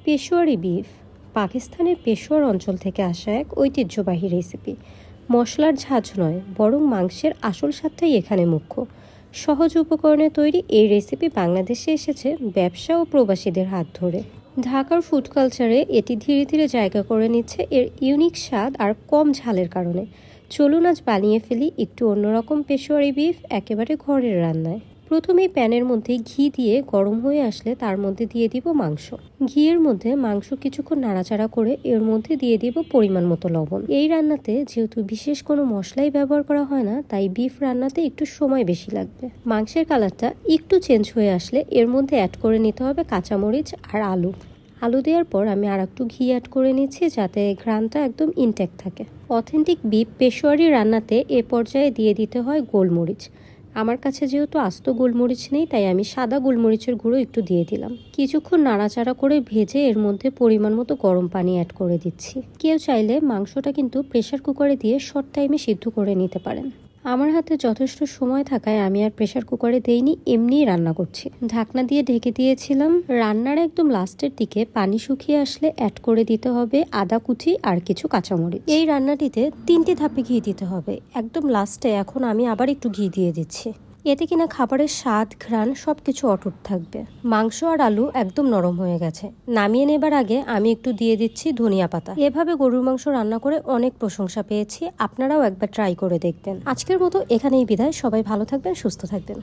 Peshawari beef পাকিস্তানের পেশোয়ার অঞ্চল থেকে আসা এক ঐতিহ্যবাহী রেসিপি। মশলার ঝাঁজ নয়, বরং মাংসের আসল স্বাদটাই এখানে মুখ্য। সহজ উপকরণে তৈরি এই রেসিপি বাংলাদেশে এসেছে ব্যবসা ও প্রবাসীদের হাত ধরে। ঢাকার ফুড কালচারে এটি ধীরে ধীরে জায়গা করে নিচ্ছে এর ইউনিক স্বাদ আর কম ঝালের কারণে। চলুন আজ বানিয়ে ফেলি একটু অন্যরকম পেশোয়ারি বিফ একেবারে ঘরের রান্নায়। প্রথমেই প্যানের মধ্যে ঘি দিয়ে গরম হয়ে আসলে তার মধ্যে দিয়ে দিব মাংস। ঘিয়ের মধ্যে মাংস কিছুক্ষণ নাড়াচাড়া করে এর মধ্যে দিয়ে দিব পরিমাণ মতো লবণ। এই রান্নাতে যেহেতু বিশেষ কোনো মশলাই ব্যবহার করা হয় না, তাই বিফ রান্নাতে একটু সময় বেশি লাগবে। মাংসের কালারটা একটু চেঞ্জ হয়ে আসলে এর মধ্যে অ্যাড করে নিতে হবে কাঁচামরিচ আর আলু। আলু দেওয়ার পর আমি আর একটু ঘি অ্যাড করে নিচ্ছি যাতে ঘ্রাণটা একদম ইনট্যাক্ট থাকে। অথেন্টিক বিফ পেশোয়ারি রান্নাতে এ পর্যায়ে দিয়ে দিতে হয় গোলমরিচ। আমার কাছে যেহেতু আস্ত গোলমরিচ নেই, তাই আমি সাদা গোলমরিচের গুঁড়ো একটু দিয়ে দিলাম। কিছুক্ষণ নাড়াচাড়া করে ভেজে এর মধ্যে পরিমাণ মতো গরম পানি অ্যাড করে দিচ্ছি। কেউ চাইলে মাংসটা কিন্তু প্রেসার কুকারে দিয়ে শর্ট টাইমে সিদ্ধ করে নিতে পারেন। আমার হাতে যথেষ্ট সময় থাকায় আমি আর প্রেসার কুকারে দেইনি, এমনিই রান্না করছি। ঢাকনা দিয়ে ঢেকে দিয়েছিলাম। রান্নার একদম লাস্টের দিকে পানি শুকিয়ে আসলে অ্যাড করে দিতে হবে আদা কুচি আর কিছু কাঁচামরিচ। এই রান্নাটিতে 3টে ধাপে ঘি দিতে হবে। একদম লাস্টে এখন আমি আবার একটু ঘি দিয়ে দিচ্ছি। এতে কিনা খাবারের স্বাদ ঘ্রাণ সবকিছু অটুট থাকবে। মাংস আর আলু একদম নরম হয়ে গেছে। নামিয়ে নেবার আগে আমি একটু দিয়ে দিচ্ছি ধনিয়া পাতা। এভাবে গরুর মাংস রান্না করে অনেক প্রশংসা পেয়েছি, আপনারাও একবার ট্রাই করে দেখবেন। আজকের মতো এখানেই বিদায়। সবাই ভালো থাকবেন, সুস্থ থাকবেন।